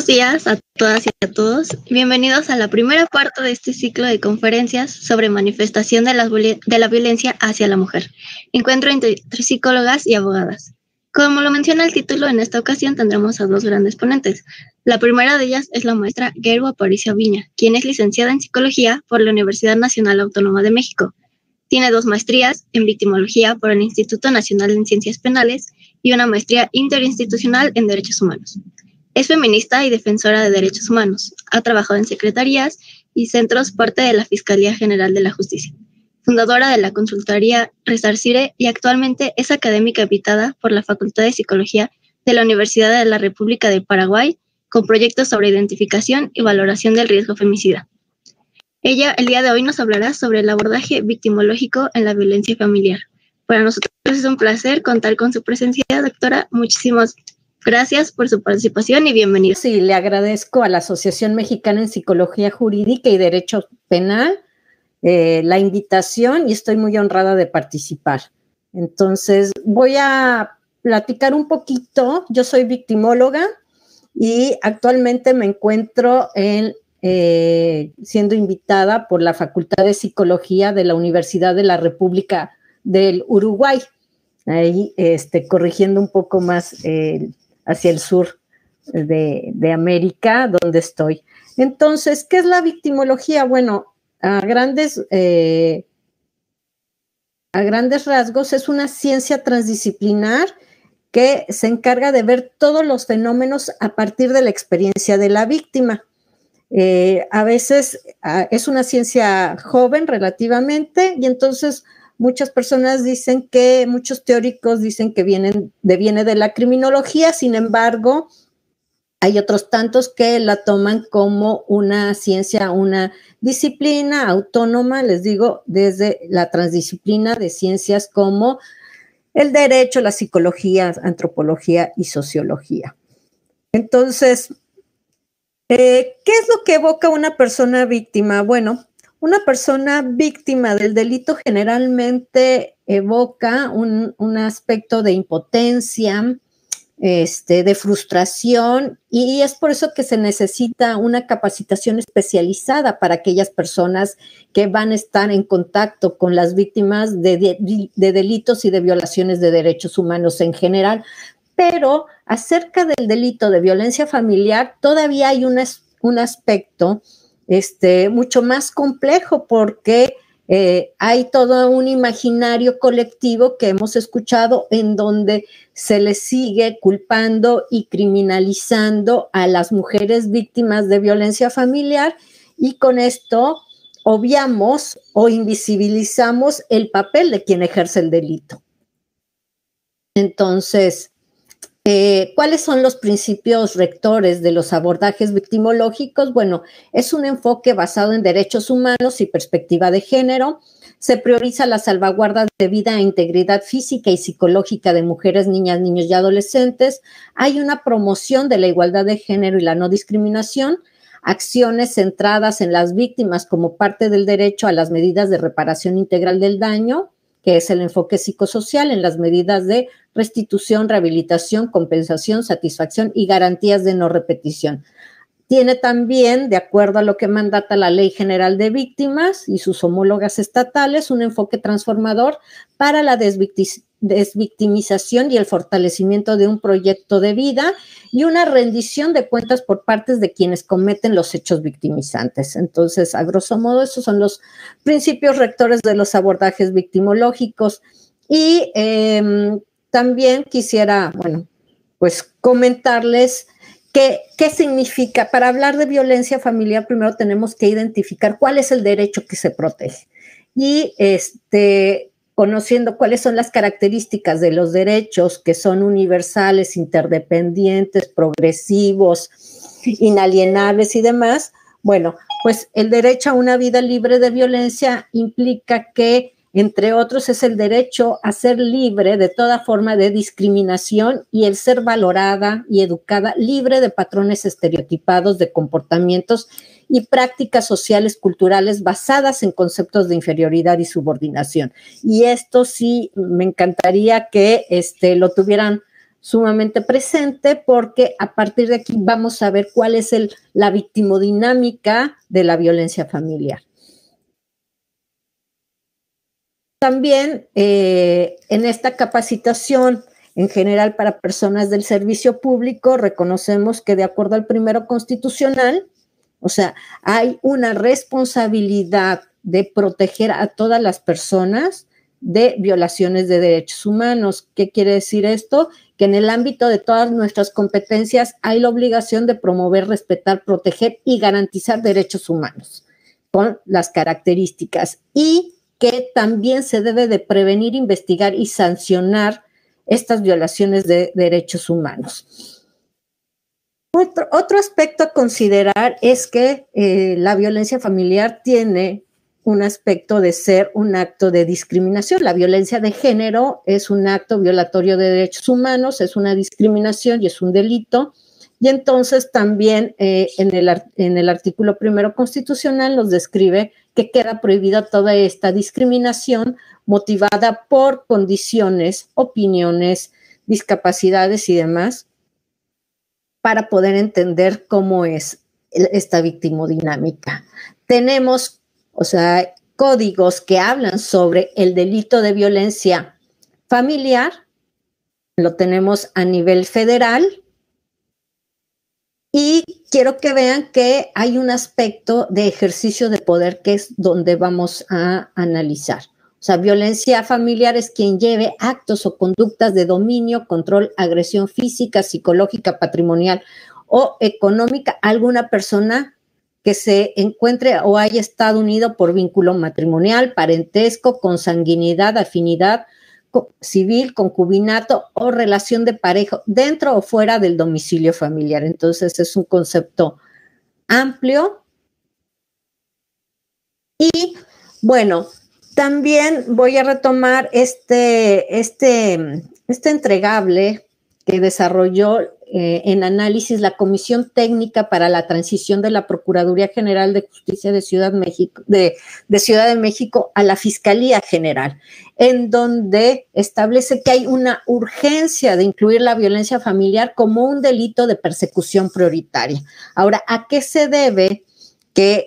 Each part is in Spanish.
días a todas y a todos. Bienvenidos a la primera parte de este ciclo de conferencias sobre manifestación de la violencia hacia la mujer. Encuentro entre psicólogas y abogadas. Como lo menciona el título, en esta ocasión tendremos a dos grandes ponentes. La primera de ellas es la maestra Guerú Aparicio Viña, quien es licenciada en Psicología por la Universidad Nacional Autónoma de México. Tiene 2 maestrías en Victimología por el Instituto Nacional en Ciencias Penales y una maestría interinstitucional en Derechos Humanos. Es feminista y defensora de derechos humanos. Ha trabajado en secretarías y centros parte de la Fiscalía General de la Justicia. Fundadora de la consultoría Resarcire y actualmente es académica invitada por la Facultad de Psicología de la Universidad de la República de Paraguay con proyectos sobre identificación y valoración del riesgo femicida. Ella el día de hoy nos hablará sobre el abordaje victimológico en la violencia familiar. Para nosotros es un placer contar con su presencia, doctora. Muchísimas gracias por su participación y bienvenida. Sí, le agradezco a la Asociación Mexicana en Psicología Jurídica y Derecho Penal la invitación y estoy muy honrada de participar. Entonces, voy a platicar un poquito. Yo soy victimóloga y actualmente me encuentro siendo invitada por la Facultad de Psicología de la Universidad de la República del Uruguay, ahí corrigiendo un poco más hacia el sur de América, donde estoy. Entonces, ¿qué es la victimología? Bueno, a grandes rasgos es una ciencia transdisciplinar que se encarga de ver todos los fenómenos a partir de la experiencia de la víctima. A veces es una ciencia joven relativamente y entonces muchas personas dicen que, muchos teóricos dicen que viene de la criminología, sin embargo, hay otros tantos que la toman como una ciencia, una disciplina autónoma, les digo, desde la transdisciplina de ciencias como el derecho, la psicología, antropología y sociología. Entonces, ¿qué es lo que evoca una persona víctima? Bueno, una persona víctima del delito generalmente evoca un aspecto de impotencia, de frustración, y es por eso que se necesita una capacitación especializada para aquellas personas que van a estar en contacto con las víctimas de delitos y de violaciones de derechos humanos en general. Pero acerca del delito de violencia familiar todavía hay un aspecto mucho más complejo porque hay todo un imaginario colectivo que hemos escuchado en donde se le sigue culpando y criminalizando a las mujeres víctimas de violencia familiar y con esto obviamos o invisibilizamos el papel de quien ejerce el delito. Entonces, ¿cuáles son los principios rectores de los abordajes victimológicos? Bueno, es un enfoque basado en derechos humanos y perspectiva de género. Se prioriza la salvaguarda de vida e integridad física y psicológica de mujeres, niñas, niños y adolescentes. Hay una promoción de la igualdad de género y la no discriminación. Acciones centradas en las víctimas como parte del derecho a las medidas de reparación integral del daño, que es el enfoque psicosocial en las medidas de restitución, rehabilitación, compensación, satisfacción y garantías de no repetición. Tiene también, de acuerdo a lo que mandata la Ley General de Víctimas y sus homólogas estatales, un enfoque transformador para la desvictimización y el fortalecimiento de un proyecto de vida y una rendición de cuentas por parte de quienes cometen los hechos victimizantes. Entonces, a grosso modo, esos son los principios rectores de los abordajes victimológicos. Y también quisiera, pues comentarles ¿qué significa? Para hablar de violencia familiar, primero tenemos que identificar cuál es el derecho que se protege. Y conociendo cuáles son las características de los derechos que son universales, interdependientes, progresivos, inalienables y demás, bueno, pues el derecho a una vida libre de violencia implica que, entre otros, es el derecho a ser libre de toda forma de discriminación y el ser valorada y educada libre de patrones estereotipados de comportamientos y prácticas sociales, culturales basadas en conceptos de inferioridad y subordinación. Y esto sí me encantaría que lo tuvieran sumamente presente porque a partir de aquí vamos a ver cuál es la victimodinámica de la violencia familiar. También en esta capacitación en general para personas del servicio público reconocemos que de acuerdo al primero constitucional, o sea, hay una responsabilidad de proteger a todas las personas de violaciones de derechos humanos. ¿Qué quiere decir esto? Que en el ámbito de todas nuestras competencias hay la obligación de promover, respetar, proteger y garantizar derechos humanos con las características y que también se debe de prevenir, investigar y sancionar estas violaciones de derechos humanos. Otro aspecto a considerar es que la violencia familiar tiene un aspecto de ser un acto de discriminación. La violencia de género es un acto violatorio de derechos humanos, es una discriminación y es un delito. Y entonces también en el artículo primero constitucional nos describe que queda prohibida toda esta discriminación motivada por condiciones, opiniones, discapacidades y demás, para poder entender cómo es esta victimodinámica. Tenemos, o sea, códigos que hablan sobre el delito de violencia familiar, lo tenemos a nivel federal, y quiero que vean que hay un aspecto de ejercicio de poder que es donde vamos a analizar. O sea, violencia familiar es quien lleve actos o conductas de dominio, control, agresión física, psicológica, patrimonial o económica a alguna persona que se encuentre o haya estado unido por vínculo matrimonial, parentesco, consanguinidad, afinidad civil, concubinato o relación de pareja dentro o fuera del domicilio familiar. Entonces es un concepto amplio. Y bueno, también voy a retomar este entregable que desarrolló en análisis la Comisión Técnica para la Transición de la Procuraduría General de Justicia de Ciudad de México a la Fiscalía General, en donde establece que hay una urgencia de incluir la violencia familiar como un delito de persecución prioritaria. Ahora, ¿a qué se debe que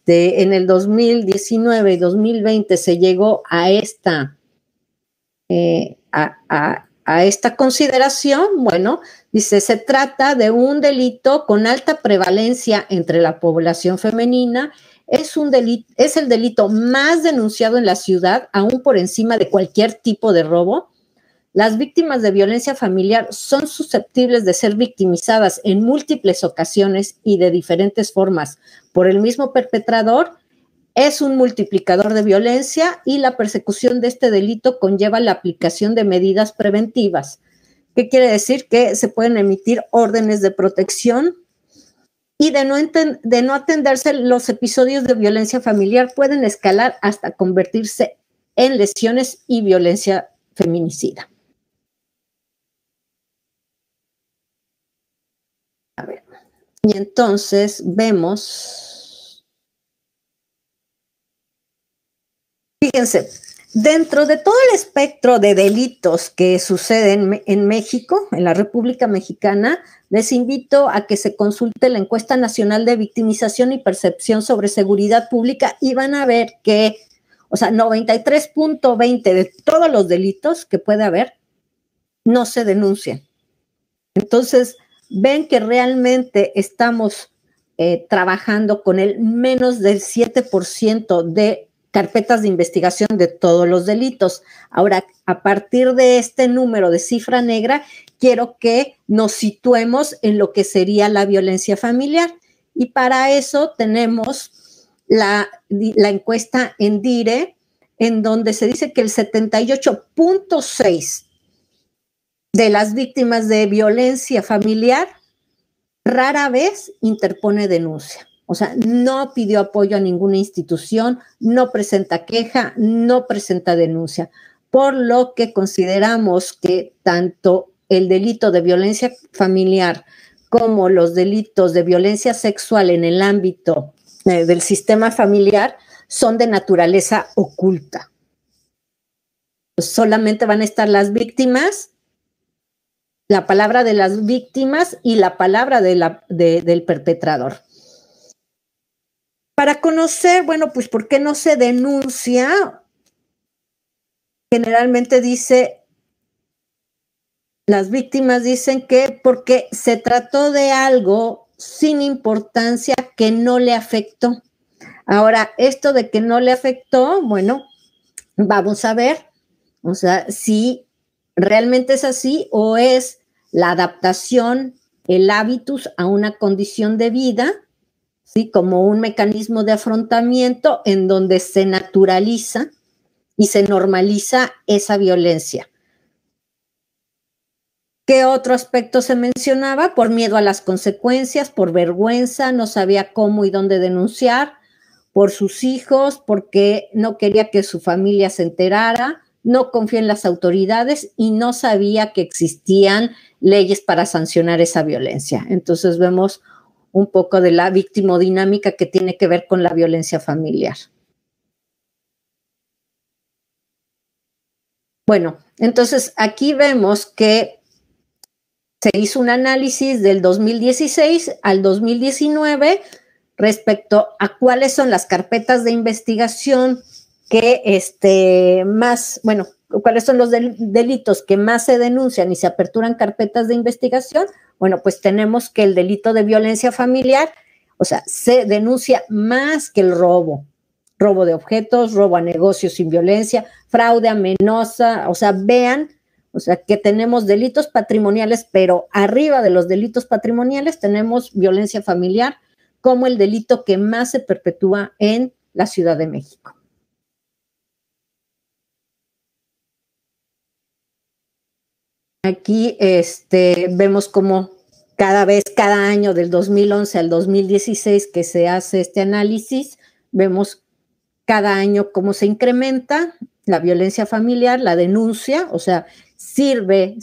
en el 2019 y 2020 se llegó a esta consideración? Bueno, dice, se trata de un delito con alta prevalencia entre la población femenina, es el delito más denunciado en la ciudad, aún por encima de cualquier tipo de robo. Las víctimas de violencia familiar son susceptibles de ser victimizadas en múltiples ocasiones y de diferentes formas por el mismo perpetrador. Es un multiplicador de violencia y la persecución de este delito conlleva la aplicación de medidas preventivas. ¿Qué quiere decir? Que se pueden emitir órdenes de protección y de no atenderse, los episodios de violencia familiar pueden escalar hasta convertirse en lesiones y violencia feminicida. A ver. Y entonces vemos, fíjense, dentro de todo el espectro de delitos que suceden en México, en la República Mexicana, les invito a que se consulte la Encuesta Nacional de Victimización y Percepción sobre Seguridad Pública y van a ver que, o sea, 93.20 de todos los delitos que puede haber no se denuncian. Entonces, ven que realmente estamos trabajando con el menos del 7% de carpetas de investigación de todos los delitos. Ahora, a partir de este número de cifra negra, quiero que nos situemos en lo que sería la violencia familiar. Y para eso tenemos la encuesta en DIRE, en donde se dice que el 78.6% de las víctimas de violencia familiar rara vez interpone denuncia. O sea, no pidió apoyo a ninguna institución, no presenta queja, no presenta denuncia, por lo que consideramos que tanto el delito de violencia familiar como los delitos de violencia sexual en el ámbito del sistema familiar son de naturaleza oculta. Solamente van a estar las víctimas la palabra de las víctimas y la palabra del perpetrador. Para conocer, bueno, pues ¿por qué no se denuncia? Generalmente las víctimas dicen que porque se trató de algo sin importancia que no le afectó. Ahora, esto de que no le afectó, bueno, vamos a ver, o sea, si realmente es así o es la adaptación, el hábitus a una condición de vida, ¿sí? Como un mecanismo de afrontamiento en donde se naturaliza y se normaliza esa violencia. ¿Qué otro aspecto se mencionaba? Por miedo a las consecuencias, por vergüenza, no sabía cómo y dónde denunciar, por sus hijos, porque no quería que su familia se enterara, no confía en las autoridades y no sabía que existían leyes para sancionar esa violencia. Entonces vemos un poco de la victimodinámica que tiene que ver con la violencia familiar. Bueno, entonces aquí vemos que se hizo un análisis del 2016 al 2019 respecto a cuáles son las carpetas de investigación que más, bueno, cuáles son los delitos que más se denuncian y se aperturan carpetas de investigación. Bueno, pues tenemos que el delito de violencia familiar, o sea, se denuncia más que el robo de objetos, robo a negocios sin violencia, fraude, amenaza, o sea, vean, o sea, que tenemos delitos patrimoniales, pero arriba de los delitos patrimoniales tenemos violencia familiar como el delito que más se perpetúa en la Ciudad de México. Aquí vemos como cada año del 2011 al 2016 que se hace este análisis, vemos cada año cómo se incrementa la violencia familiar, la denuncia, o sea, sirve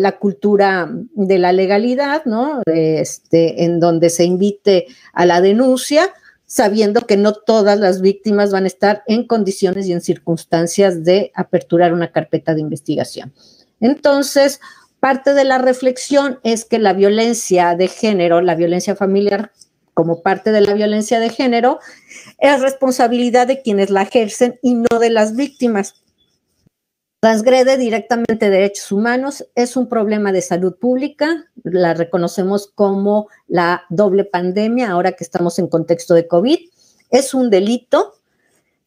la cultura de la legalidad, ¿no? En donde se invite a la denuncia, sabiendo que no todas las víctimas van a estar en condiciones y en circunstancias de aperturar una carpeta de investigación. Entonces, parte de la reflexión es que la violencia de género, la violencia familiar, como parte de la violencia de género, es responsabilidad de quienes la ejercen y no de las víctimas. Transgrede directamente derechos humanos, es un problema de salud pública, la reconocemos como la doble pandemia, ahora que estamos en contexto de COVID, es un delito,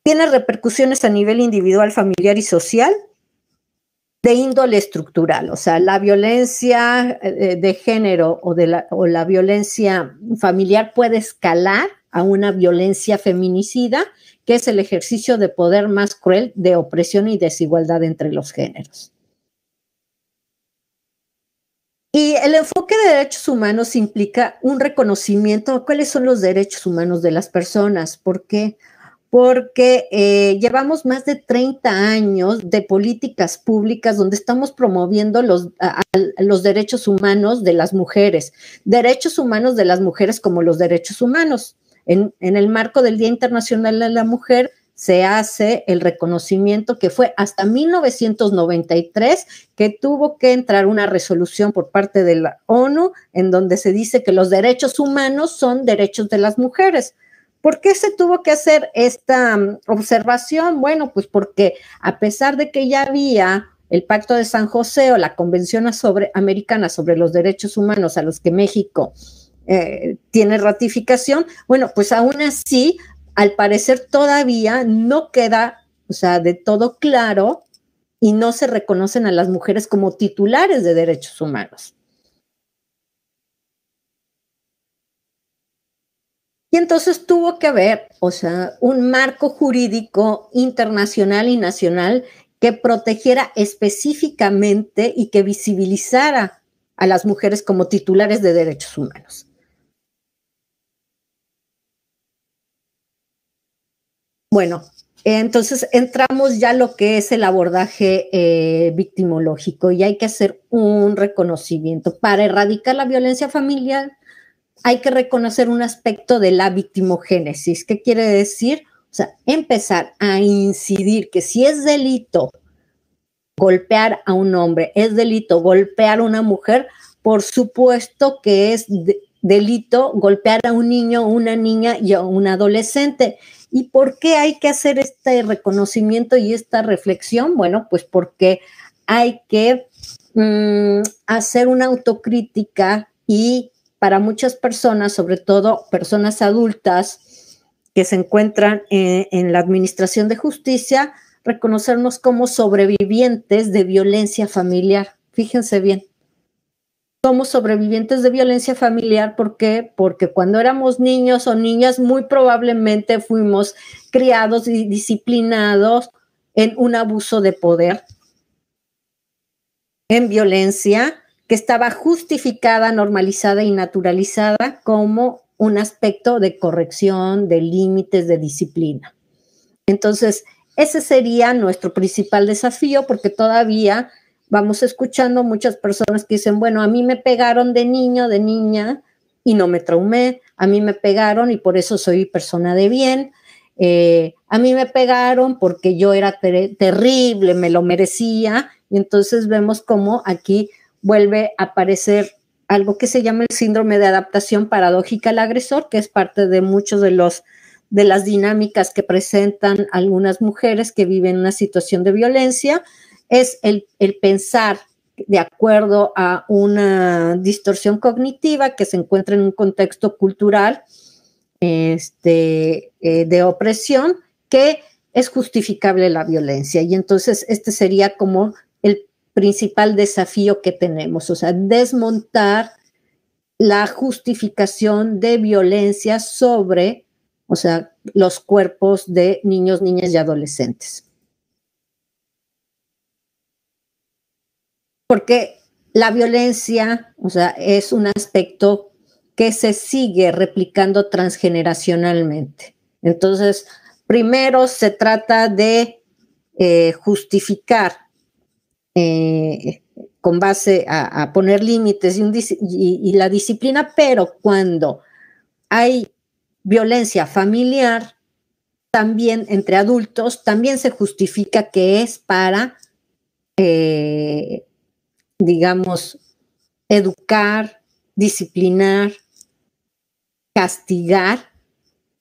tiene repercusiones a nivel individual, familiar y social, de índole estructural, o sea, la violencia de género o la violencia familiar puede escalar a una violencia feminicida, que es el ejercicio de poder más cruel de opresión y desigualdad entre los géneros. Y el enfoque de derechos humanos implica un reconocimiento de cuáles son los derechos humanos de las personas. ¿Por qué? Porque llevamos más de 30 años de políticas públicas donde estamos promoviendo los derechos humanos de las mujeres como los derechos humanos. En el marco del Día Internacional de la Mujer se hace el reconocimiento que fue hasta 1993 que tuvo que entrar una resolución por parte de la ONU en donde se dice que los derechos humanos son derechos de las mujeres. ¿Por qué se tuvo que hacer esta observación? Bueno, pues porque a pesar de que ya había el Pacto de San José o la Convención Americana sobre los Derechos Humanos a los que México tiene ratificación, bueno, pues aún así, al parecer todavía no queda, o sea, de todo claro y no se reconocen a las mujeres como titulares de derechos humanos. Y entonces tuvo que haber, o sea, un marco jurídico internacional y nacional que protegiera específicamente y que visibilizara a las mujeres como titulares de derechos humanos. Bueno, entonces entramos ya a lo que es el abordaje victimológico y hay que hacer un reconocimiento. Para erradicar la violencia familiar hay que reconocer un aspecto de la victimogénesis. ¿Qué quiere decir? O sea, empezar a incidir que si es delito golpear a un hombre, es delito golpear a una mujer, por supuesto que es delito golpear a un niño, una niña y a un adolescente. ¿Y por qué hay que hacer este reconocimiento y esta reflexión? Bueno, pues porque hay que hacer una autocrítica y para muchas personas, sobre todo personas adultas que se encuentran en la administración de justicia, reconocernos como sobrevivientes de violencia familiar. Fíjense bien. Somos sobrevivientes de violencia familiar, ¿por qué? Porque cuando éramos niños o niñas muy probablemente fuimos criados y disciplinados en un abuso de poder, en violencia que estaba justificada, normalizada y naturalizada como un aspecto de corrección, de límites, de disciplina. Entonces, ese sería nuestro principal desafío, porque todavía vamos escuchando muchas personas que dicen, bueno, a mí me pegaron de niño, de niña, y no me traumé, a mí me pegaron y por eso soy persona de bien, a mí me pegaron porque yo era terrible, me lo merecía, y entonces vemos cómo aquí vuelve a aparecer algo que se llama el síndrome de adaptación paradójica al agresor, que es parte de muchos de las dinámicas que presentan algunas mujeres que viven una situación de violencia, es el pensar de acuerdo a una distorsión cognitiva que se encuentra en un contexto cultural de opresión, que es justificable la violencia. Y entonces este sería como el principal desafío que tenemos, o sea, desmontar la justificación de violencia sobre, o sea, los cuerpos de niños, niñas y adolescentes. Porque la violencia, o sea, es un aspecto que se sigue replicando transgeneracionalmente. Entonces, primero se trata de justificar con base a poner límites y la disciplina, pero cuando hay violencia familiar, también entre adultos, también se justifica que es para, digamos, educar, disciplinar, castigar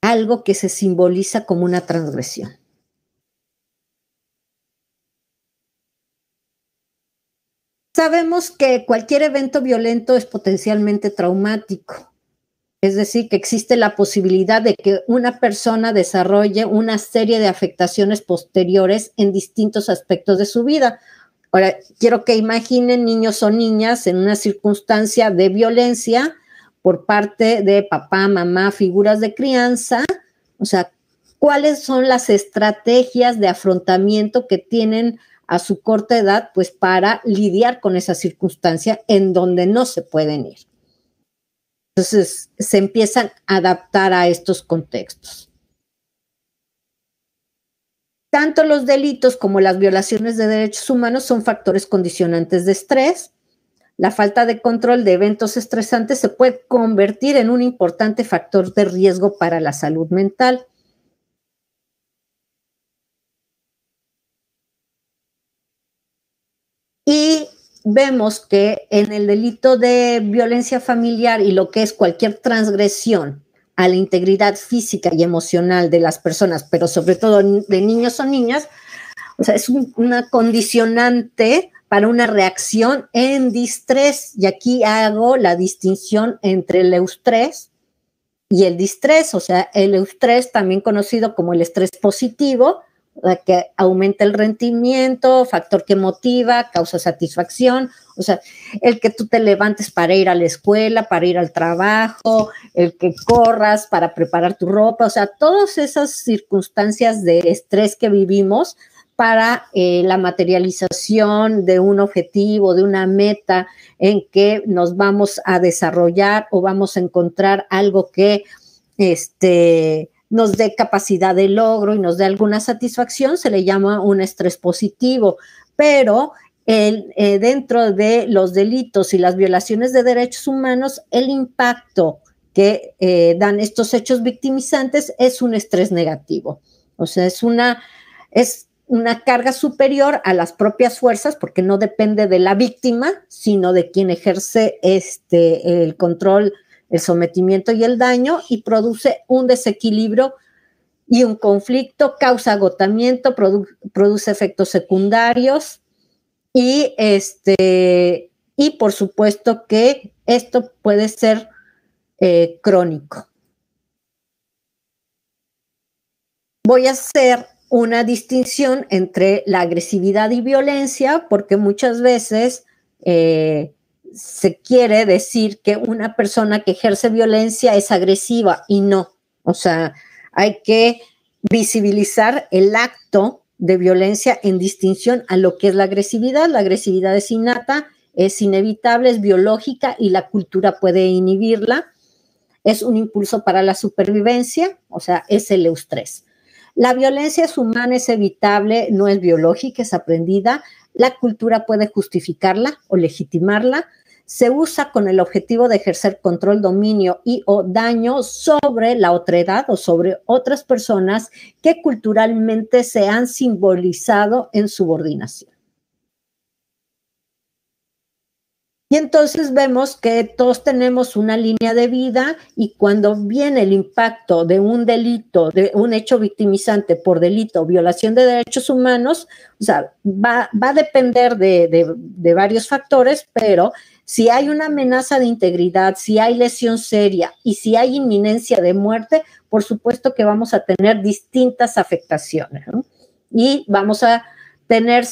algo que se simboliza como una transgresión. Sabemos que cualquier evento violento es potencialmente traumático, es decir, que existe la posibilidad de que una persona desarrolle una serie de afectaciones posteriores en distintos aspectos de su vida. Ahora, quiero que imaginen niños o niñas en una circunstancia de violencia por parte de papá, mamá, figuras de crianza, o sea, ¿cuáles son las estrategias de afrontamiento que tienen a su corta edad, pues para lidiar con esa circunstancia en donde no se pueden ir? Entonces, se empiezan a adaptar a estos contextos. Tanto los delitos como las violaciones de derechos humanos son factores condicionantes de estrés. La falta de control de eventos estresantes se puede convertir en un importante factor de riesgo para la salud mental. Y vemos que en el delito de violencia familiar y lo que es cualquier transgresión a la integridad física y emocional de las personas, pero sobre todo de niños o niñas, o sea, es una condicionante para una reacción en distrés. Y aquí hago la distinción entre el eustrés y el distrés, o sea, el eustrés, también conocido como el estrés positivo, que aumenta el rendimiento, factor que motiva, causa satisfacción, o sea, el que tú te levantes para ir a la escuela, para ir al trabajo, el que corras para preparar tu ropa, o sea, todas esas circunstancias de estrés que vivimos para la materialización de un objetivo, de una meta en que nos vamos a desarrollar o vamos a encontrar algo que nos dé capacidad de logro y nos dé alguna satisfacción, se le llama un estrés positivo, pero dentro de los delitos y las violaciones de derechos humanos, el impacto que dan estos hechos victimizantes es un estrés negativo. O sea, es una carga superior a las propias fuerzas, porque no depende de la víctima, sino de quien ejerce el control, el sometimiento y el daño, y produce un desequilibrio y un conflicto, causa agotamiento, produce efectos secundarios y, y por supuesto que esto puede ser crónico. Voy a hacer una distinción entre la agresividad y violencia, porque muchas veces se quiere decir que una persona que ejerce violencia es agresiva y no. O sea, hay que visibilizar el acto de violencia en distinción a lo que es la agresividad. La agresividad es innata, es inevitable, es biológica y la cultura puede inhibirla. Es un impulso para la supervivencia, o sea, es el eustrés. La violencia es humana, es evitable, no es biológica, es aprendida. La cultura puede justificarla o legitimarla. Se usa con el objetivo de ejercer control, dominio y o daño sobre la otredad o sobre otras personas que culturalmente se han simbolizado en subordinación. Y entonces vemos que todos tenemos una línea de vida y cuando viene el impacto de un delito, de un hecho victimizante por delito o violación de derechos humanos, o sea, va a depender de varios factores, pero si hay una amenaza de integridad, si hay lesión seria y si hay inminencia de muerte, por supuesto que vamos a tener distintas afectaciones, ¿no? Y vamos a tener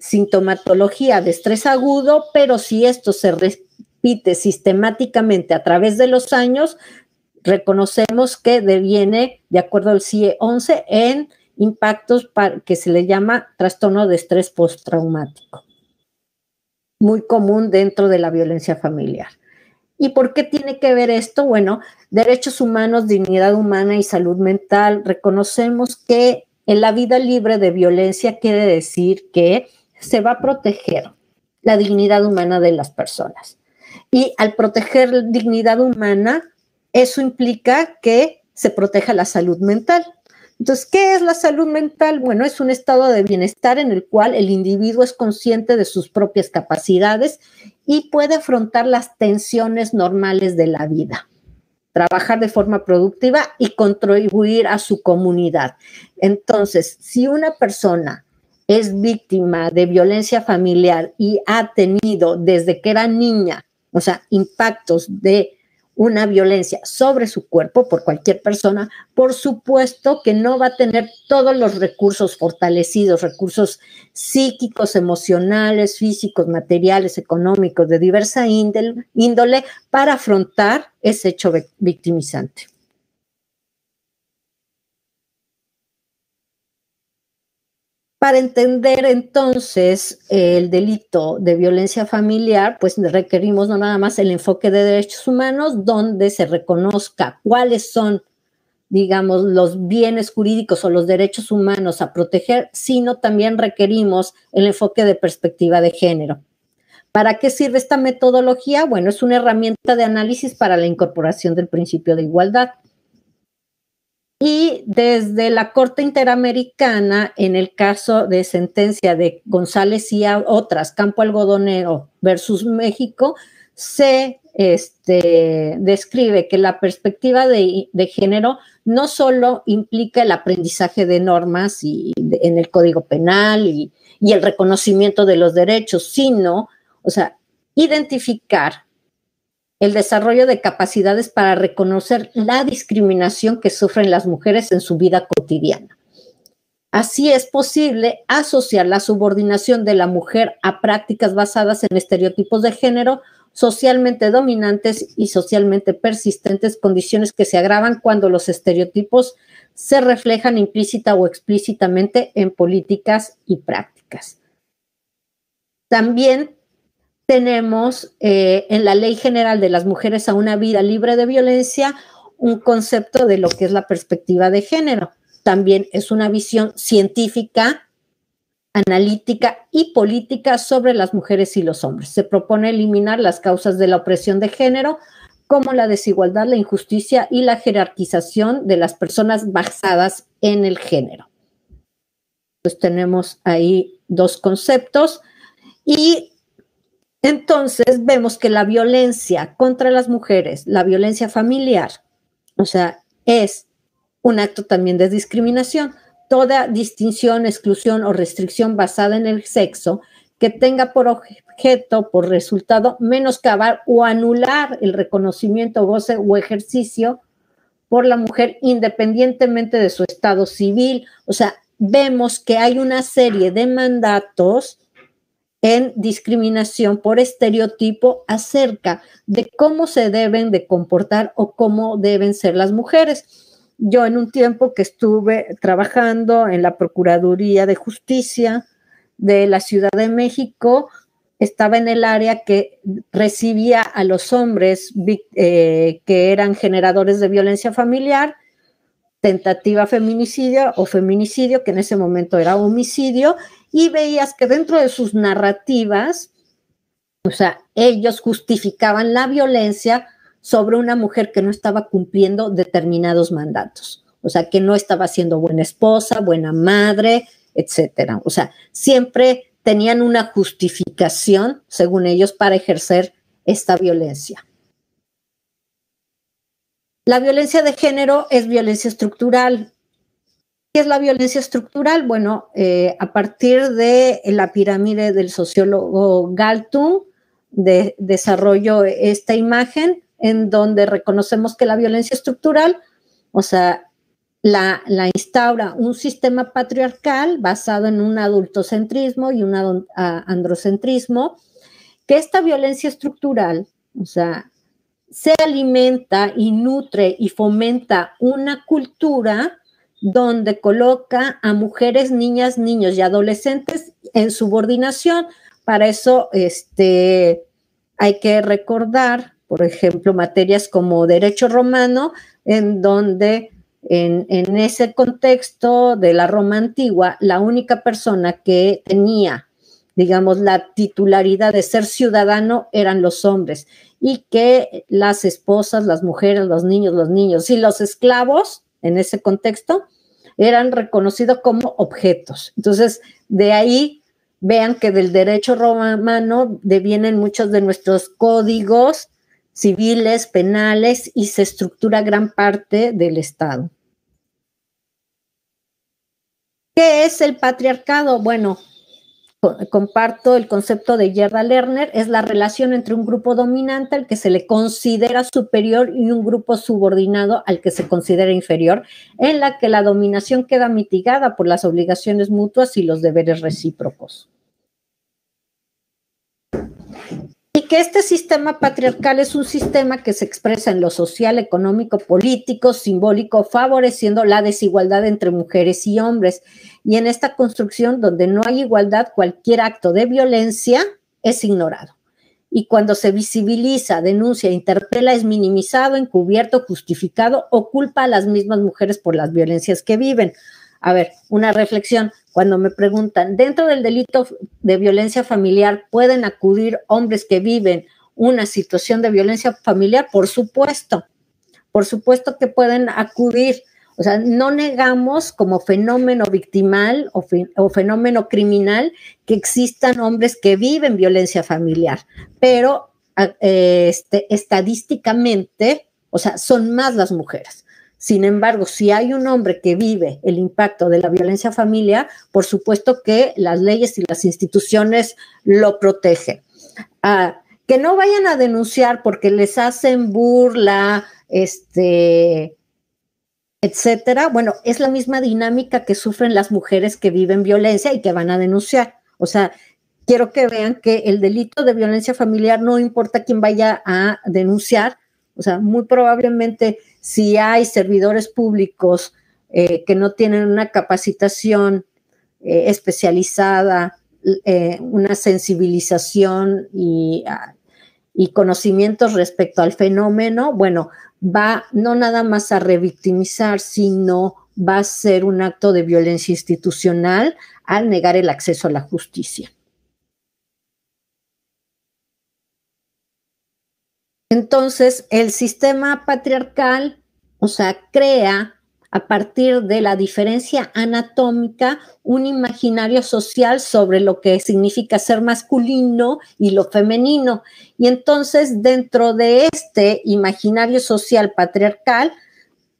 sintomatología de estrés agudo, pero si esto se repite sistemáticamente a través de los años, reconocemos que deviene, de acuerdo al CIE-11, en impactos que se le llama trastorno de estrés postraumático, muy común dentro de la violencia familiar. ¿Y por qué tiene que ver esto? Bueno, derechos humanos, dignidad humana y salud mental. Reconocemos que en la vida libre de violencia quiere decir que se va a proteger la dignidad humana de las personas. Y al proteger la dignidad humana, eso implica que se proteja la salud mental. Entonces, ¿qué es la salud mental? Bueno, es un estado de bienestar en el cual el individuo es consciente de sus propias capacidades y puede afrontar las tensiones normales de la vida, trabajar de forma productiva y contribuir a su comunidad. Entonces, si una persona es víctima de violencia familiar y ha tenido desde que era niña, o sea, impactos de una violencia sobre su cuerpo por cualquier persona, por supuesto que no va a tener todos los recursos fortalecidos, recursos psíquicos, emocionales, físicos, materiales, económicos, de diversa índole para afrontar ese hecho victimizante. Para entender entonces el delito de violencia familiar, pues requerimos no nada más el enfoque de derechos humanos, donde se reconozca cuáles son, digamos, los bienes jurídicos o los derechos humanos a proteger, sino también requerimos el enfoque de perspectiva de género. ¿Para qué sirve esta metodología? Bueno, es una herramienta de análisis para la incorporación del principio de igualdad. Y desde la Corte Interamericana, en el caso de sentencia de González y otras, Campo Algodonero versus México, se describe que la perspectiva de género no solo implica el aprendizaje de normas en el Código Penal y el reconocimiento de los derechos, sino, o sea, identificar el desarrollo de capacidades para reconocer la discriminación que sufren las mujeres en su vida cotidiana. Así es posible asociar la subordinación de la mujer a prácticas basadas en estereotipos de género socialmente dominantes y socialmente persistentes, condiciones que se agravan cuando los estereotipos se reflejan implícita o explícitamente en políticas y prácticas. También tenemos en la Ley General de las Mujeres a una Vida Libre de Violencia un concepto de lo que es la perspectiva de género. También es una visión científica, analítica y política sobre las mujeres y los hombres. Se propone eliminar las causas de la opresión de género, como la desigualdad, la injusticia y la jerarquización de las personas basadas en el género. Pues tenemos ahí dos conceptos y entonces vemos que la violencia contra las mujeres, la violencia familiar, o sea, es un acto también de discriminación. Toda distinción, exclusión o restricción basada en el sexo que tenga por objeto, por resultado, menoscabar o anular el reconocimiento, goce o ejercicio por la mujer independientemente de su estado civil. O sea, vemos que hay una serie de mandatos en discriminación por estereotipo acerca de cómo se deben de comportar o cómo deben ser las mujeres. Yo en un tiempo que estuve trabajando en la Procuraduría de Justicia de la Ciudad de México, estaba en el área que recibía a los hombres que eran generadores de violencia familiar, tentativa feminicidio o feminicidio, que en ese momento era homicidio, y veías que dentro de sus narrativas, o sea, ellos justificaban la violencia sobre una mujer que no estaba cumpliendo determinados mandatos, o sea, que no estaba siendo buena esposa, buena madre, etcétera. O sea, siempre tenían una justificación, según ellos, para ejercer esta violencia. La violencia de género es violencia estructural. ¿Qué es la violencia estructural? Bueno, a partir de la pirámide del sociólogo Galtung, desarrollo esta imagen en donde reconocemos que la violencia estructural, o sea, la instaura un sistema patriarcal basado en un adultocentrismo y un androcentrismo, que esta violencia estructural, o sea, se alimenta y nutre y fomenta una cultura donde coloca a mujeres, niñas, niños y adolescentes en subordinación. Para eso hay que recordar, por ejemplo, materias como derecho romano, en donde en ese contexto de la Roma antigua, la única persona que tenía, digamos, la titularidad de ser ciudadano eran los hombres, y que las esposas, las mujeres, los niños y los esclavos, en ese contexto, eran reconocidos como objetos. Entonces, de ahí vean que del derecho romano devienen muchos de nuestros códigos civiles, penales, y se estructura gran parte del Estado. ¿Qué es el patriarcado? Bueno, comparto el concepto de Gerda Lerner, es la relación entre un grupo dominante al que se le considera superior y un grupo subordinado al que se considera inferior, en la que la dominación queda mitigada por las obligaciones mutuas y los deberes recíprocos. Y que este sistema patriarcal es un sistema que se expresa en lo social, económico, político, simbólico, favoreciendo la desigualdad entre mujeres y hombres. Y en esta construcción, donde no hay igualdad, cualquier acto de violencia es ignorado. Y cuando se visibiliza, denuncia, interpela, es minimizado, encubierto, justificado o culpa a las mismas mujeres por las violencias que viven. A ver, una reflexión. Cuando me preguntan, ¿dentro del delito de violencia familiar pueden acudir hombres que viven una situación de violencia familiar? Por supuesto que pueden acudir. O sea, no negamos como fenómeno victimal o fenómeno criminal que existan hombres que viven violencia familiar, pero estadísticamente, o sea, son más las mujeres. Sin embargo, si hay un hombre que vive el impacto de la violencia familiar, por supuesto que las leyes y las instituciones lo protegen. Que no vayan a denunciar porque les hacen burla, etcétera. Bueno, es la misma dinámica que sufren las mujeres que viven violencia y que van a denunciar. O sea, quiero que vean que el delito de violencia familiar no importa quién vaya a denunciar. O sea, muy probablemente si hay servidores públicos que no tienen una capacitación especializada, una sensibilización y conocimientos respecto al fenómeno, bueno, va no nada más a revictimizar, sino va a ser un acto de violencia institucional al negar el acceso a la justicia. Entonces, el sistema patriarcal, o sea, crea a partir de la diferencia anatómica, un imaginario social sobre lo que significa ser masculino y lo femenino. Y entonces, dentro de este imaginario social patriarcal,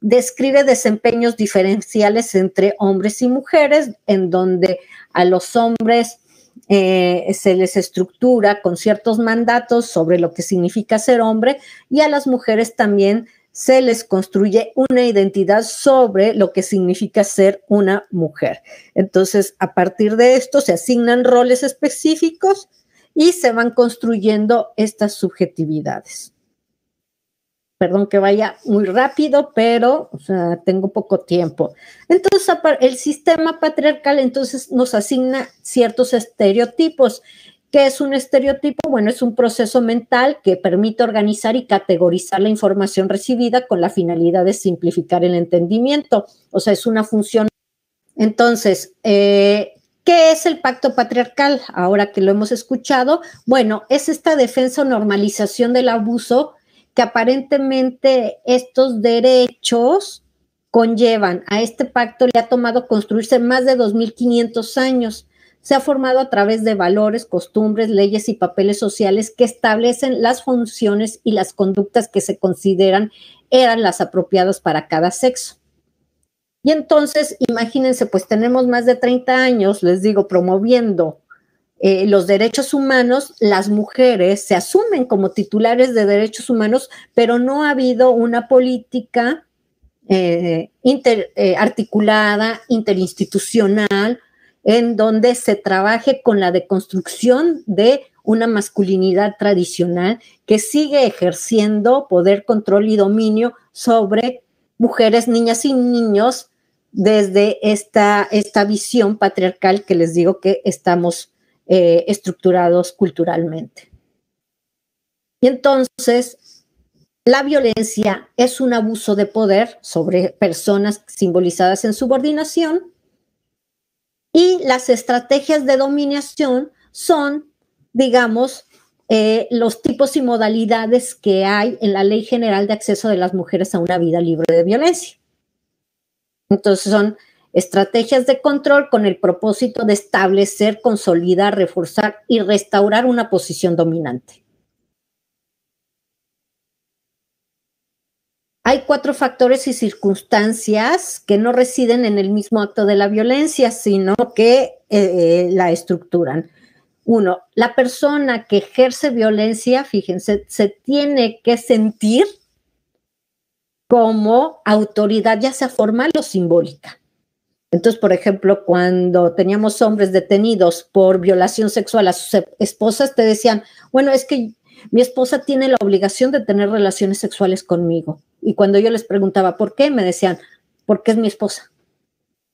describe desempeños diferenciales entre hombres y mujeres, en donde a los hombres se les estructura con ciertos mandatos sobre lo que significa ser hombre, y a las mujeres también se les construye una identidad sobre lo que significa ser una mujer. Entonces, a partir de esto se asignan roles específicos y se van construyendo estas subjetividades. Perdón que vaya muy rápido, pero tengo poco tiempo. Entonces, el sistema patriarcal entonces nos asigna ciertos estereotipos. ¿Qué es un estereotipo? Bueno, es un proceso mental que permite organizar y categorizar la información recibida con la finalidad de simplificar el entendimiento. O sea, es una función. Entonces, ¿qué es el pacto patriarcal? Ahora que lo hemos escuchado, bueno, es esta defensa o normalización del abuso que aparentemente estos derechos conllevan. A este pacto le ha tomado construirse más de 2.500 años. Se ha formado a través de valores, costumbres, leyes y papeles sociales que establecen las funciones y las conductas que se consideran eran las apropiadas para cada sexo. Y entonces, imagínense, pues tenemos más de 30 años, les digo, promoviendo los derechos humanos. Las mujeres se asumen como titulares de derechos humanos, pero no ha habido una política articulada, interinstitucional, en donde se trabaje con la deconstrucción de una masculinidad tradicional que sigue ejerciendo poder, control y dominio sobre mujeres, niñas y niños desde esta visión patriarcal que les digo que estamos estructurados culturalmente. Y entonces, la violencia es un abuso de poder sobre personas simbolizadas en subordinación, y las estrategias de dominación son, digamos, los tipos y modalidades que hay en la Ley General de Acceso de las Mujeres a una Vida Libre de Violencia. Entonces son estrategias de control con el propósito de establecer, consolidar, reforzar y restaurar una posición dominante. Hay 4 factores y circunstancias que no residen en el mismo acto de la violencia, sino que la estructuran. 1, la persona que ejerce violencia, fíjense, se tiene que sentir como autoridad, ya sea formal o simbólica. Entonces, por ejemplo, cuando teníamos hombres detenidos por violación sexual a sus esposas, te decían, bueno, es que mi esposa tiene la obligación de tener relaciones sexuales conmigo. Y cuando yo les preguntaba por qué, me decían, porque es mi esposa.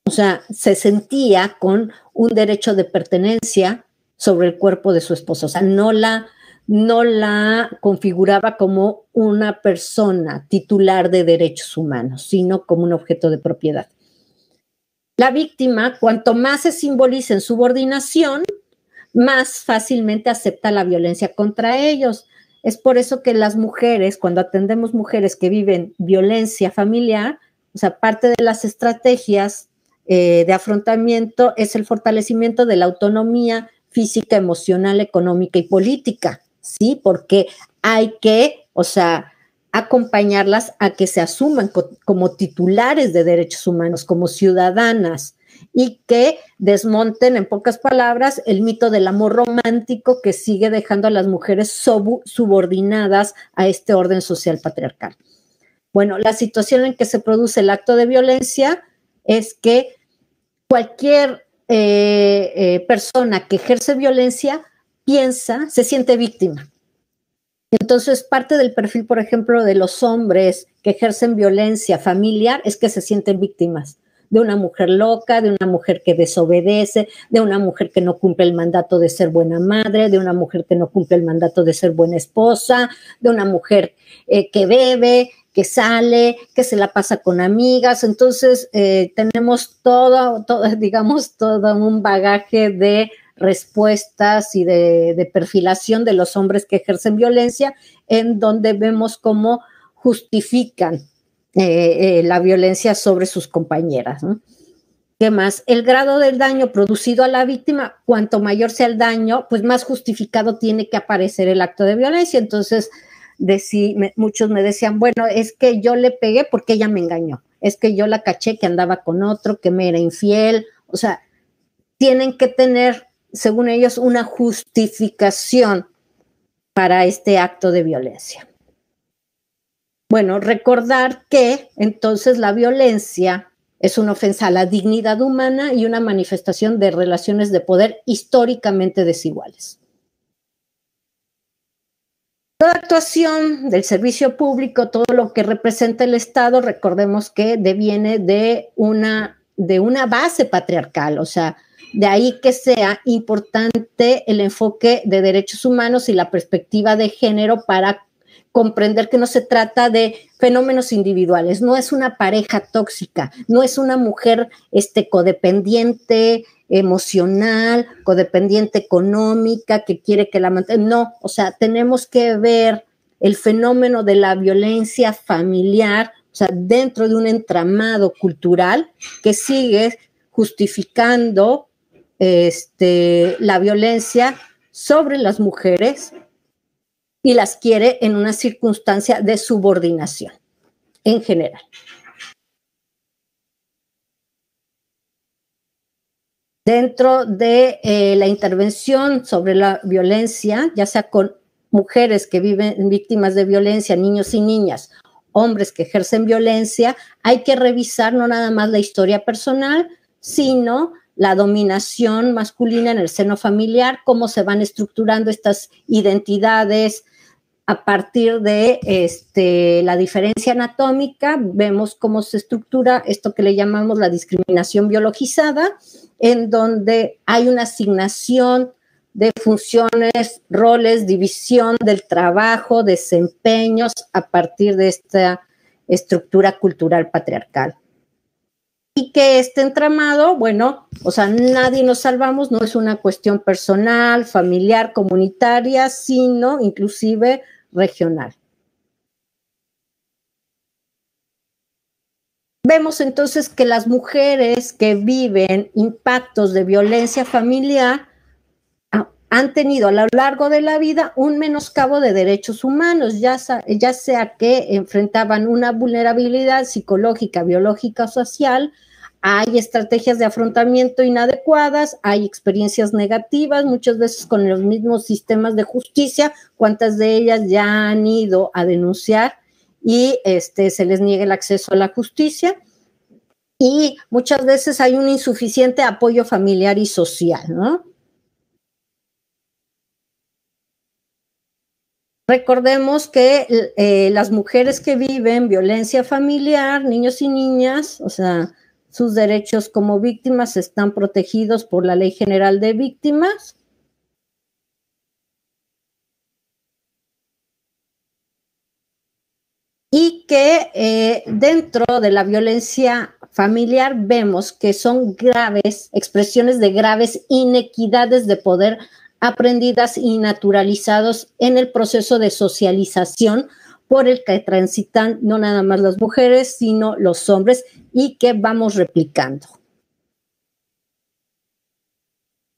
O sea, se sentía con un derecho de pertenencia sobre el cuerpo de su esposa. O sea, no la configuraba como una persona titular de derechos humanos, sino como un objeto de propiedad. La víctima, cuanto más se simboliza en subordinación, más fácilmente acepta la violencia contra ellos. Es por eso que las mujeres, cuando atendemos mujeres que viven violencia familiar, o sea, parte de las estrategias de afrontamiento es el fortalecimiento de la autonomía física, emocional, económica y política, ¿sí? Porque hay que, o sea, acompañarlas a que se asuman como titulares de derechos humanos, como ciudadanas, y que desmonten, en pocas palabras, el mito del amor romántico que sigue dejando a las mujeres subordinadas a este orden social patriarcal. Bueno, la situación en que se produce el acto de violencia es que cualquier persona que ejerce violencia se siente víctima. Entonces, parte del perfil, por ejemplo, de los hombres que ejercen violencia familiar es que se sienten víctimas de una mujer loca, de una mujer que desobedece, de una mujer que no cumple el mandato de ser buena madre, de una mujer que no cumple el mandato de ser buena esposa, de una mujer que bebe, que sale, que se la pasa con amigas. Entonces, tenemos todo un bagaje de respuestas y de perfilación de los hombres que ejercen violencia, en donde vemos cómo justifican la violencia sobre sus compañeras, ¿no? ¿Qué más? El grado del daño producido a la víctima, cuanto mayor sea el daño, pues más justificado tiene que aparecer el acto de violencia. Entonces, muchos me decían, bueno, es que yo le pegué porque ella me engañó, es que yo la caché que andaba con otro, que me era infiel. O sea, tienen que tener, según ellos, una justificación para este acto de violencia. Bueno, recordar que entonces la violencia es una ofensa a la dignidad humana y una manifestación de relaciones de poder históricamente desiguales. Toda actuación del servicio público, todo lo que representa el Estado, recordemos que deviene de una base patriarcal, o sea, de ahí que sea importante el enfoque de derechos humanos y la perspectiva de género para comprender que no se trata de fenómenos individuales, no es una pareja tóxica, no es una mujer codependiente emocional, codependiente económica, que quiere que la mantenga. No, o sea, tenemos que ver el fenómeno de la violencia familiar, o sea, dentro de un entramado cultural que sigue justificando la violencia sobre las mujeres y las quiere en una circunstancia de subordinación en general. Dentro de la intervención sobre la violencia, ya sea con mujeres que viven víctimas de violencia, niños y niñas, hombres que ejercen violencia, hay que revisar no nada más la historia personal, sino la dominación masculina en el seno familiar, cómo se van estructurando estas identidades a partir de la diferencia anatómica. Vemos cómo se estructura esto que le llamamos la discriminación biologizada, en donde hay una asignación de funciones, roles, división del trabajo, desempeños a partir de esta estructura cultural patriarcal. Y que este entramado, bueno, o sea, nadie nos salvamos, no es una cuestión personal, familiar, comunitaria, sino inclusive regional. Vemos entonces que las mujeres que viven impactos de violencia familiar han tenido a lo largo de la vida un menoscabo de derechos humanos, ya sea que enfrentaban una vulnerabilidad psicológica, biológica o social. Hay estrategias de afrontamiento inadecuadas, hay experiencias negativas, muchas veces con los mismos sistemas de justicia, cuántas de ellas ya han ido a denunciar y se les niega el acceso a la justicia. Y muchas veces hay un insuficiente apoyo familiar y social, ¿no? Recordemos que las mujeres que viven violencia familiar, niños y niñas, o sea, sus derechos como víctimas están protegidos por la Ley General de Víctimas. Y que dentro de la violencia familiar vemos que son graves, expresiones de graves inequidades de poder aprendidas y naturalizados en el proceso de socialización por el que transitan no nada más las mujeres, sino los hombres, y que vamos replicando.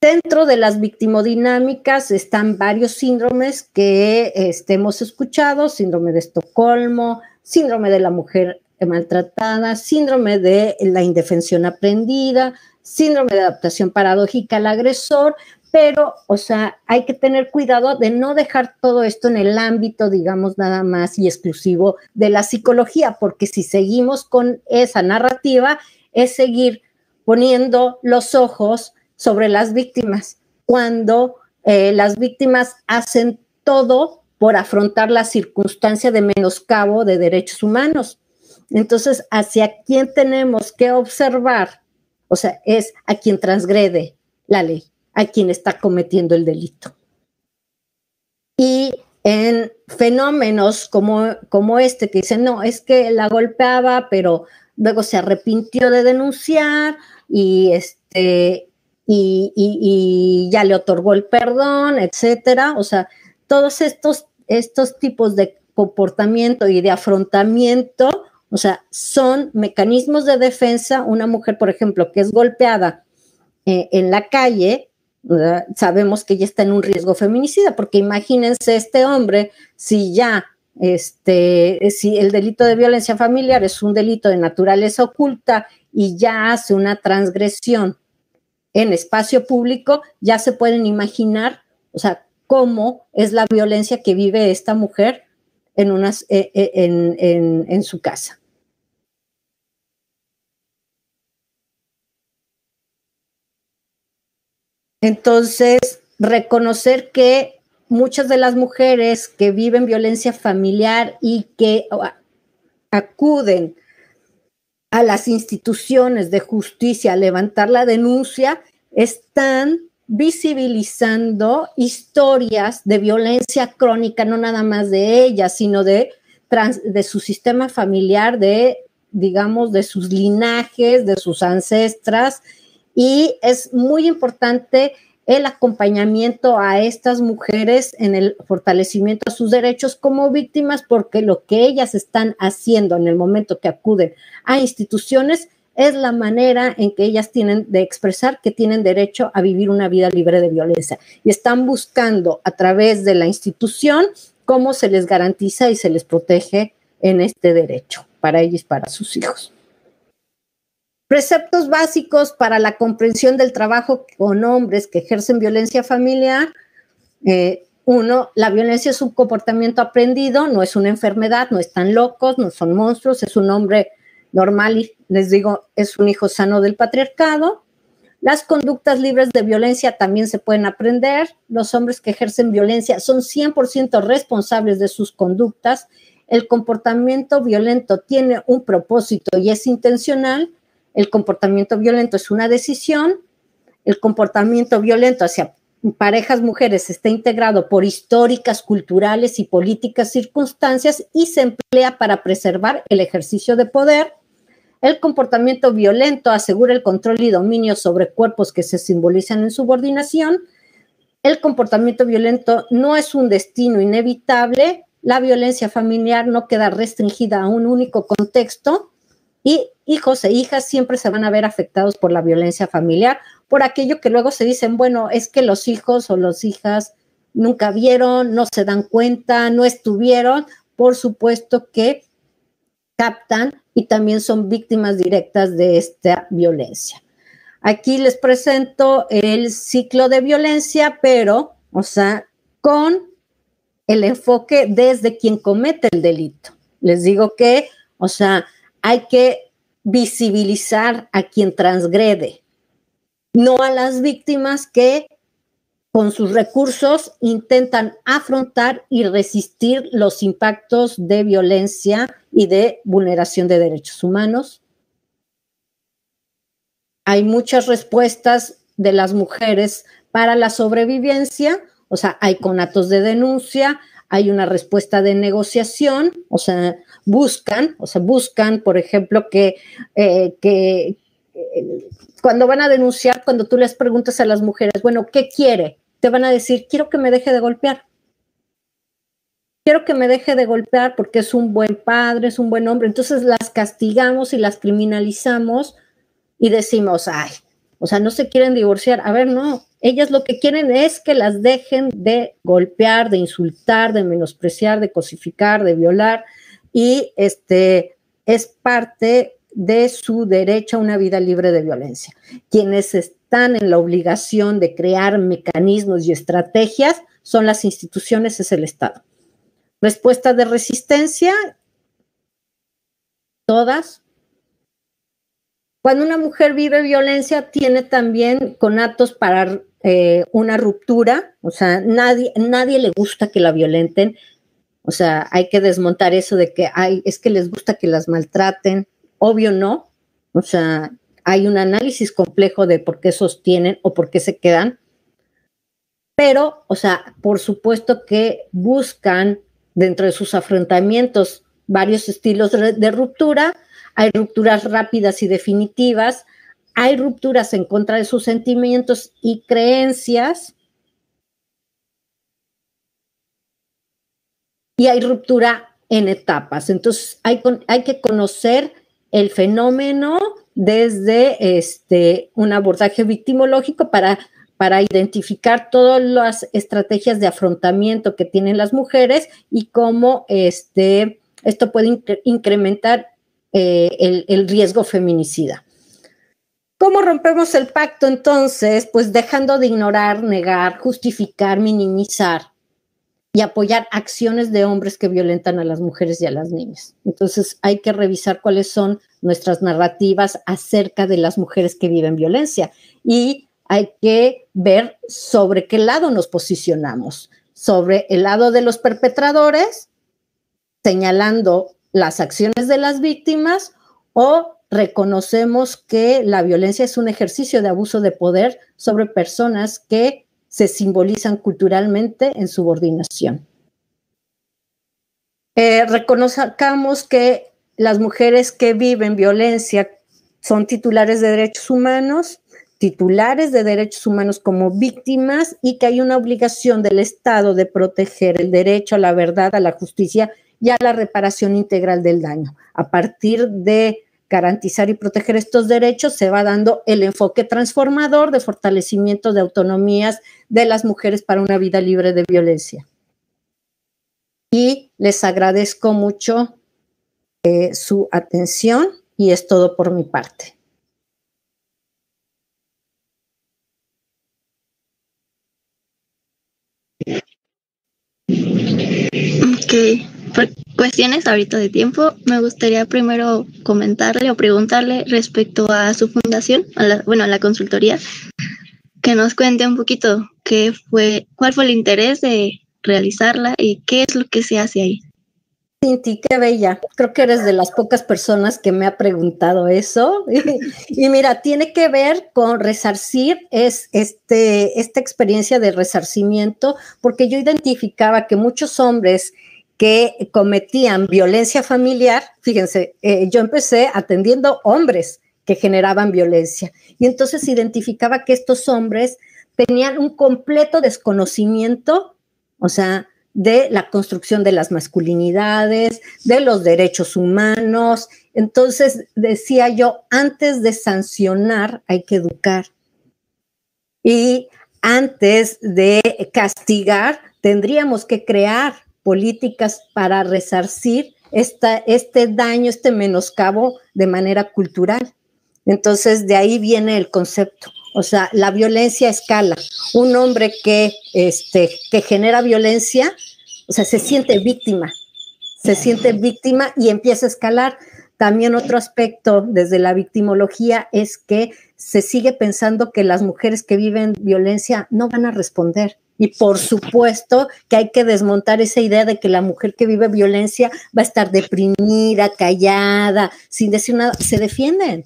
Dentro de las victimodinámicas están varios síndromes que hemos escuchado: síndrome de Estocolmo, síndrome de la mujer maltratada, síndrome de la indefensión aprendida, síndrome de adaptación paradójica al agresor. Pero, o sea, hay que tener cuidado de no dejar todo esto en el ámbito, digamos, nada más y exclusivo de la psicología, porque si seguimos con esa narrativa, es seguir poniendo los ojos sobre las víctimas, cuando las víctimas hacen todo por afrontar la circunstancia de menoscabo de derechos humanos. Entonces, ¿hacia quién tenemos que observar? O sea, es a quien transgrede la ley, a quien está cometiendo el delito. Y en fenómenos como este, que dicen, no, es que la golpeaba, pero luego se arrepintió de denunciar y ya le otorgó el perdón, etcétera. O sea, todos estos tipos de comportamiento y de afrontamiento, O sea, son mecanismos de defensa. Una mujer, por ejemplo, que es golpeada en la calle, ¿verdad? Sabemos que ella está en un riesgo feminicida, porque imagínense este hombre, si ya, si el delito de violencia familiar es un delito de naturaleza oculta y ya hace una transgresión en espacio público, ya se pueden imaginar, o sea, cómo es la violencia que vive esta mujer en su casa. Entonces, reconocer que muchas de las mujeres que viven violencia familiar y que acuden a las instituciones de justicia a levantar la denuncia, están visibilizando historias de violencia crónica, no nada más de ellas, sino de su sistema familiar, digamos, de sus linajes, de sus ancestras, y es muy importante el acompañamiento a estas mujeres en el fortalecimiento de sus derechos como víctimas, porque lo que ellas están haciendo en el momento que acuden a instituciones es la manera en que ellas tienen de expresar que tienen derecho a vivir una vida libre de violencia, y están buscando a través de la institución cómo se les garantiza y se les protege en este derecho para ellas y para sus hijos. Preceptos básicos para la comprensión del trabajo con hombres que ejercen violencia familiar. Uno, la violencia es un comportamiento aprendido, no es una enfermedad, no están locos, no son monstruos, es un hombre normal y les digo, es un hijo sano del patriarcado. Las conductas libres de violencia también se pueden aprender. Los hombres que ejercen violencia son 100% responsables de sus conductas. El comportamiento violento tiene un propósito y es intencional. El comportamiento violento es una decisión. El comportamiento violento hacia parejas mujeres está integrado por históricas, culturales y políticas circunstancias y se emplea para preservar el ejercicio de poder. El comportamiento violento asegura el control y dominio sobre cuerpos que se simbolizan en subordinación. El comportamiento violento no es un destino inevitable. La violencia familiar no queda restringida a un único contexto y hijos e hijas siempre se van a ver afectados por la violencia familiar, por aquello que luego se dicen, bueno, es que los hijos o las hijas nunca vieron, no se dan cuenta, no estuvieron. Por supuesto que captan y también son víctimas directas de esta violencia. Aquí les presento el ciclo de violencia, pero, o sea, con el enfoque desde quien comete el delito. Les digo que, o sea, hay que visibilizar a quien transgrede, no a las víctimas que con sus recursos intentan afrontar y resistir los impactos de violencia y de vulneración de derechos humanos. Hay muchas respuestas de las mujeres para la sobrevivencia, o sea, hay conatos de denuncia, hay una respuesta de negociación, o sea, buscan, por ejemplo, que cuando van a denunciar, cuando tú les preguntas a las mujeres, bueno, ¿qué quiere? Te van a decir, quiero que me deje de golpear. Quiero que me deje de golpear porque es un buen padre, es un buen hombre. Entonces las castigamos y las criminalizamos y decimos, ay, o sea, no se quieren divorciar. A ver, no, ellas lo que quieren es que las dejen de golpear, de insultar, de menospreciar, de cosificar, de violar, y es parte de su derecho a una vida libre de violencia. Quienes están en la obligación de crear mecanismos y estrategias son las instituciones, es el Estado. Respuesta de resistencia, todas. Cuando una mujer vive violencia, tiene también conatos para una ruptura, o sea, nadie le gusta que la violenten, o sea, hay que desmontar eso de que es que les gusta que las maltraten, obvio no, o sea, hay un análisis complejo de por qué sostienen o por qué se quedan, pero, o sea, por supuesto que buscan dentro de sus afrontamientos varios estilos de ruptura. Hay rupturas rápidas y definitivas, hay rupturas en contra de sus sentimientos y creencias, y hay ruptura en etapas. Entonces, hay que conocer el fenómeno desde un abordaje victimológico para identificar todas las estrategias de afrontamiento que tienen las mujeres y cómo esto puede incrementar el riesgo feminicida. ¿Cómo rompemos el pacto entonces? Pues dejando de ignorar, negar, justificar, minimizar y apoyar acciones de hombres que violentan a las mujeres y a las niñas. Entonces hay que revisar cuáles son nuestras narrativas acerca de las mujeres que viven violencia y hay que ver sobre qué lado nos posicionamos, sobre el lado de los perpetradores, señalando las acciones de las víctimas, o reconocemos que la violencia es un ejercicio de abuso de poder sobre personas que se simbolizan culturalmente en subordinación. Reconozcamos que las mujeres que viven violencia son titulares de derechos humanos como víctimas y que hay una obligación del Estado de proteger el derecho a la verdad, a la justicia y a la reparación integral del daño. A partir de garantizar y proteger estos derechos, se va dando el enfoque transformador de fortalecimiento de autonomías de las mujeres para una vida libre de violencia. Y les agradezco mucho su atención y es todo por mi parte. Ok. Por cuestiones ahorita de tiempo, me gustaría primero comentarle o preguntarle respecto a su fundación, a la consultoría, que nos cuente un poquito cuál fue el interés de realizarla y qué es lo que se hace ahí. Cinti, qué bella. Creo que eres de las pocas personas que me ha preguntado eso. Y mira, tiene que ver con resarcir, esta experiencia de resarcimiento, porque yo identificaba que muchos hombres que cometían violencia familiar, fíjense, yo empecé atendiendo hombres que generaban violencia y entonces identificaba que estos hombres tenían un completo desconocimiento, o sea, de la construcción de las masculinidades, de los derechos humanos. Entonces decía yo, antes de sancionar hay que educar y antes de castigar tendríamos que crear políticas para resarcir este daño, este menoscabo de manera cultural. Entonces, de ahí viene el concepto. O sea, la violencia escala. Un hombre que genera violencia, o sea, se siente víctima y empieza a escalar. También otro aspecto desde la victimología es que se sigue pensando que las mujeres que viven violencia no van a responder. Y por supuesto que hay que desmontar esa idea de que la mujer que vive violencia va a estar deprimida, callada, sin decir nada. Se defienden.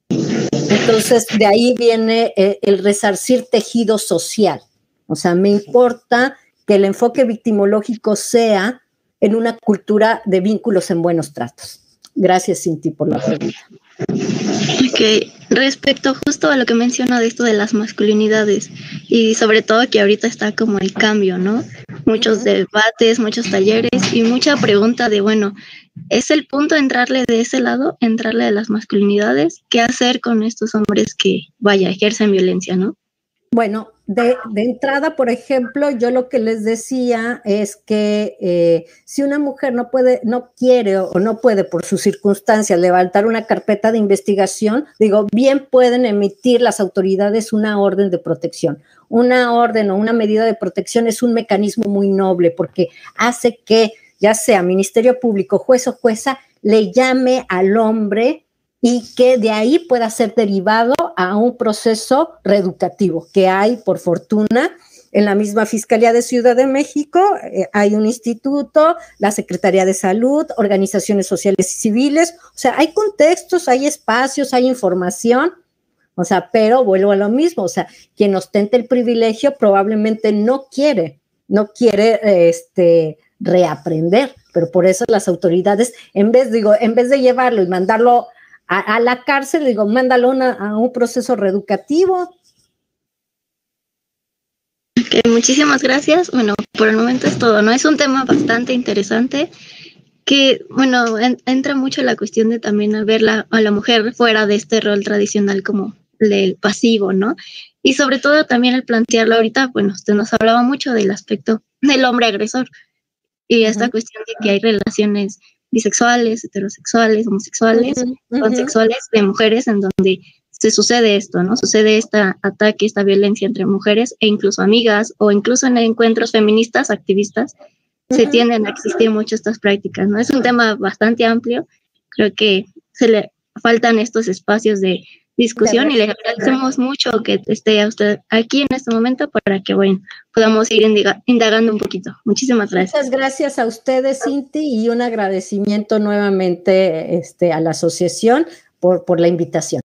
Entonces, de ahí viene el resarcir tejido social. O sea, me importa que el enfoque victimológico sea en una cultura de vínculos en buenos tratos. Gracias, Cinti, por la pregunta. Ok, respecto justo a lo que menciona de esto de las masculinidades y sobre todo que ahorita está como el cambio, ¿no? Muchos debates, muchos talleres y mucha pregunta de, bueno, ¿es el punto entrarle de ese lado, entrarle a las masculinidades? ¿Qué hacer con estos hombres que, ejercen violencia, ¿no? Bueno, de entrada, por ejemplo, yo lo que les decía es que si una mujer no quiere o no puede por sus circunstancias levantar una carpeta de investigación, digo, bien pueden emitir las autoridades una orden de protección. Una orden o una medida de protección es un mecanismo muy noble porque hace que, ya sea Ministerio Público, juez o jueza, le llame al hombre y que de ahí pueda ser derivado a un proceso reeducativo que hay, por fortuna, en la misma Fiscalía de Ciudad de México. Hay un instituto, la Secretaría de Salud, organizaciones sociales y civiles. O sea, hay contextos, hay espacios, hay información. O sea, pero vuelvo a lo mismo. O sea, quien ostente el privilegio probablemente no quiere reaprender. Pero por eso las autoridades, en vez de llevarlo y mandarlo a la cárcel, digo, mándalo a un proceso reeducativo. Okay, muchísimas gracias. Bueno, por el momento es todo, ¿no? Es un tema bastante interesante que, bueno, entra mucho la cuestión de también ver a la mujer fuera de este rol tradicional como el pasivo, ¿no? Y sobre todo también el plantearlo ahorita, bueno, usted nos hablaba mucho del aspecto del hombre agresor y esta cuestión de que hay relaciones bisexuales, heterosexuales, homosexuales, pansexuales de mujeres en donde se sucede esto, ¿no? Sucede este ataque, esta violencia entre mujeres e incluso amigas o incluso en encuentros feministas, activistas, se tienden a existir mucho estas prácticas, ¿no? Es un tema bastante amplio, creo que se le faltan estos espacios de discusión y le agradecemos mucho que esté usted aquí en este momento para que, bueno, podamos ir indagando un poquito. Muchísimas gracias. Muchas gracias a ustedes, Cinti, y un agradecimiento nuevamente a la asociación por la invitación.